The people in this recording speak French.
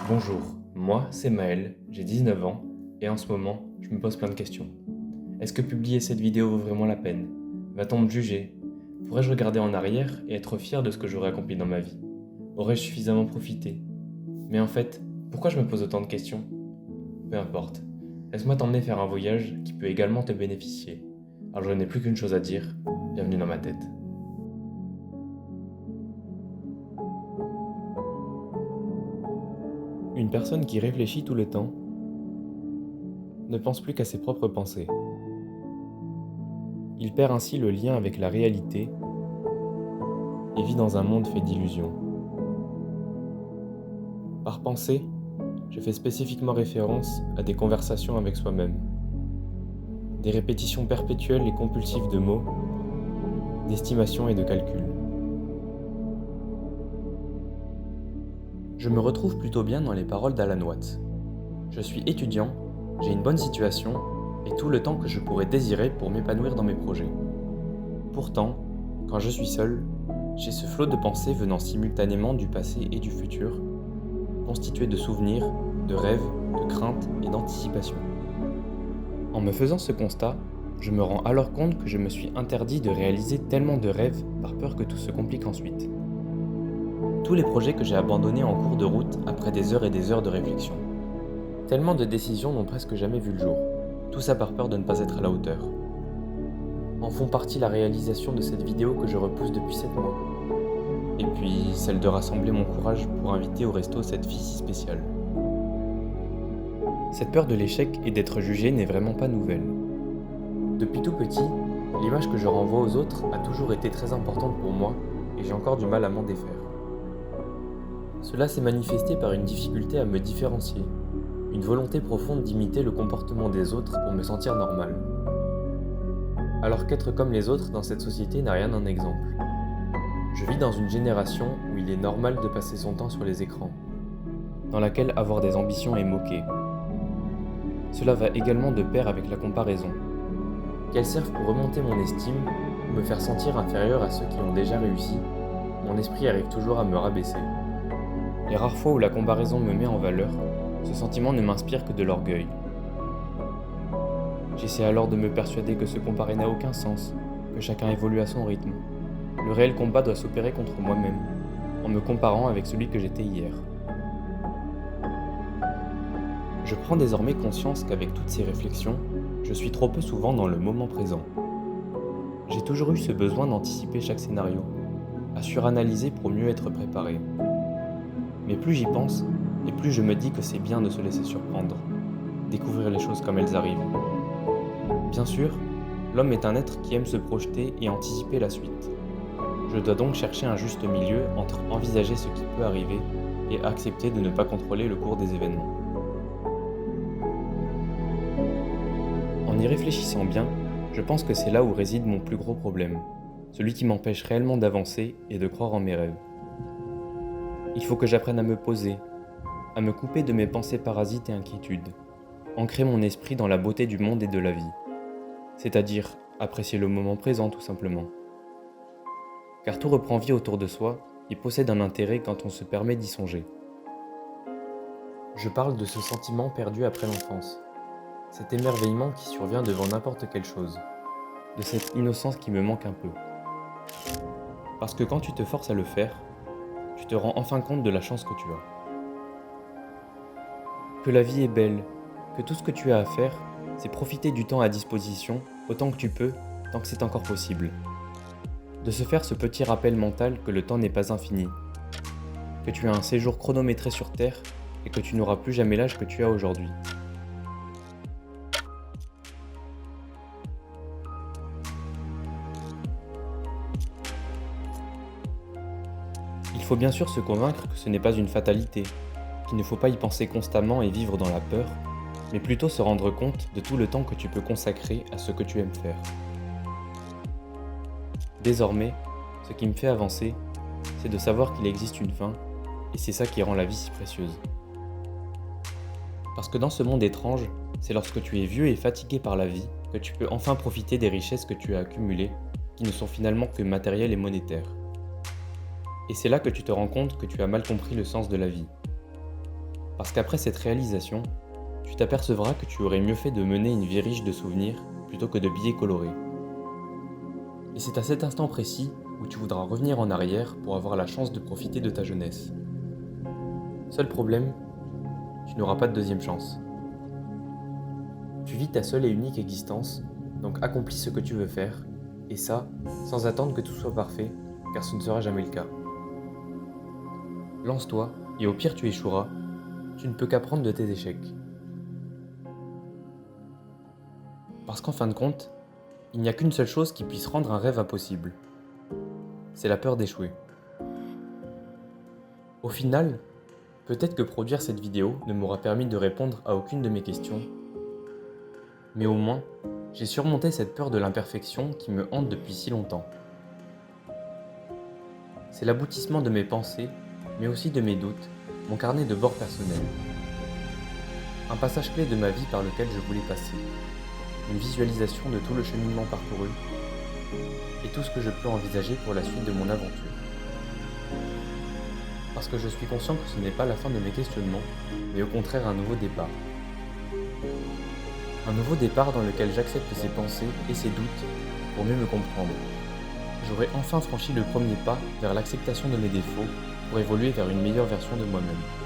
Bonjour, moi c'est Maël, j'ai 19 ans et en ce moment je me pose plein de questions. Est-ce que publier cette vidéo vaut vraiment la peine? Va-t-on me juger? Pourrais-je regarder en arrière et être fier de ce que j'aurais accompli dans ma vie? Aurais-je suffisamment profité? Mais en fait, pourquoi je me pose autant de questions? Peu importe, laisse-moi t'emmener faire un voyage qui peut également te bénéficier. Alors je n'ai plus qu'une chose à dire, bienvenue dans ma tête. Une personne qui réfléchit tout le temps ne pense plus qu'à ses propres pensées. Il perd ainsi le lien avec la réalité et vit dans un monde fait d'illusions. Par pensée, je fais spécifiquement référence à des conversations avec soi-même, des répétitions perpétuelles et compulsives de mots, d'estimation et de calcul. Je me retrouve plutôt bien dans les paroles d'Alan Watts. Je suis étudiant, j'ai une bonne situation et tout le temps que je pourrais désirer pour m'épanouir dans mes projets. Pourtant, quand je suis seul, j'ai ce flot de pensées venant simultanément du passé et du futur, constitué de souvenirs, de rêves, de craintes et d'anticipations. En me faisant ce constat, je me rends alors compte que je me suis interdit de réaliser tellement de rêves par peur que tout se complique ensuite. Tous les projets que j'ai abandonnés en cours de route après des heures et des heures de réflexion. Tellement de décisions n'ont presque jamais vu le jour, tout ça par peur de ne pas être à la hauteur. En font partie la réalisation de cette vidéo que je repousse depuis 7 mois. Et puis celle de rassembler mon courage pour inviter au resto cette fille si spéciale. Cette peur de l'échec et d'être jugé n'est vraiment pas nouvelle. Depuis tout petit, l'image que je renvoie aux autres a toujours été très importante pour moi et j'ai encore du mal à m'en défaire. Cela s'est manifesté par une difficulté à me différencier, une volonté profonde d'imiter le comportement des autres pour me sentir normal. Alors qu'être comme les autres dans cette société n'a rien d'un exemple. Je vis dans une génération où il est normal de passer son temps sur les écrans, dans laquelle avoir des ambitions est moqué. Cela va également de pair avec la comparaison, qu'elles servent pour remonter mon estime ou me faire sentir inférieur à ceux qui ont déjà réussi. Mon esprit arrive toujours à me rabaisser. Les rares fois où la comparaison me met en valeur, ce sentiment ne m'inspire que de l'orgueil. J'essaie alors de me persuader que se comparer n'a aucun sens, que chacun évolue à son rythme. Le réel combat doit s'opérer contre moi-même, en me comparant avec celui que j'étais hier. Je prends désormais conscience qu'avec toutes ces réflexions, je suis trop peu souvent dans le moment présent. J'ai toujours eu ce besoin d'anticiper chaque scénario, à suranalyser pour mieux être préparé. Mais plus j'y pense, et plus je me dis que c'est bien de se laisser surprendre, découvrir les choses comme elles arrivent. Bien sûr, l'homme est un être qui aime se projeter et anticiper la suite. Je dois donc chercher un juste milieu entre envisager ce qui peut arriver et accepter de ne pas contrôler le cours des événements. En y réfléchissant bien, je pense que c'est là où réside mon plus gros problème, celui qui m'empêche réellement d'avancer et de croire en mes rêves. Il faut que j'apprenne à me poser, à me couper de mes pensées parasites et inquiétudes, ancrer mon esprit dans la beauté du monde et de la vie, c'est-à-dire apprécier le moment présent tout simplement. Car tout reprend vie autour de soi et possède un intérêt quand on se permet d'y songer. Je parle de ce sentiment perdu après l'enfance, cet émerveillement qui survient devant n'importe quelle chose, de cette innocence qui me manque un peu. Parce que quand tu te forces à le faire, tu te rends enfin compte de la chance que tu as. Que la vie est belle, que tout ce que tu as à faire, c'est profiter du temps à disposition autant que tu peux, tant que c'est encore possible. De se faire ce petit rappel mental que le temps n'est pas infini, que tu as un séjour chronométré sur Terre et que tu n'auras plus jamais l'âge que tu as aujourd'hui. Il faut bien sûr se convaincre que ce n'est pas une fatalité, qu'il ne faut pas y penser constamment et vivre dans la peur, mais plutôt se rendre compte de tout le temps que tu peux consacrer à ce que tu aimes faire. Désormais, ce qui me fait avancer, c'est de savoir qu'il existe une fin, et c'est ça qui rend la vie si précieuse. Parce que dans ce monde étrange, c'est lorsque tu es vieux et fatigué par la vie que tu peux enfin profiter des richesses que tu as accumulées, qui ne sont finalement que matérielles et monétaires. Et c'est là que tu te rends compte que tu as mal compris le sens de la vie, Parce qu'après cette réalisation, tu t'apercevras que tu aurais mieux fait de mener une vie riche de souvenirs plutôt que de billets colorés. Et c'est à cet instant précis où tu voudras revenir en arrière pour avoir la chance de profiter de ta jeunesse. Seul problème, tu n'auras pas de deuxième chance. Tu vis ta seule et unique existence, donc accomplis ce que tu veux faire, et ça, sans attendre que tout soit parfait, car ce ne sera jamais le cas. Lance-toi, et au pire tu échoueras, tu ne peux qu'apprendre de tes échecs. Parce qu'en fin de compte, il n'y a qu'une seule chose qui puisse rendre un rêve impossible. C'est la peur d'échouer. Au final, peut-être que produire cette vidéo ne m'aura permis de répondre à aucune de mes questions, mais au moins, j'ai surmonté cette peur de l'imperfection qui me hante depuis si longtemps. C'est l'aboutissement de mes pensées, mais aussi de mes doutes, mon carnet de bord personnel. Un passage clé de ma vie par lequel je voulais passer. Une visualisation de tout le cheminement parcouru et tout ce que je peux envisager pour la suite de mon aventure. Parce que je suis conscient que ce n'est pas la fin de mes questionnements, mais au contraire un nouveau départ. Un nouveau départ dans lequel j'accepte ses pensées et ses doutes pour mieux me comprendre. J'aurai enfin franchi le premier pas vers l'acceptation de mes défauts pour évoluer vers une meilleure version de moi-même.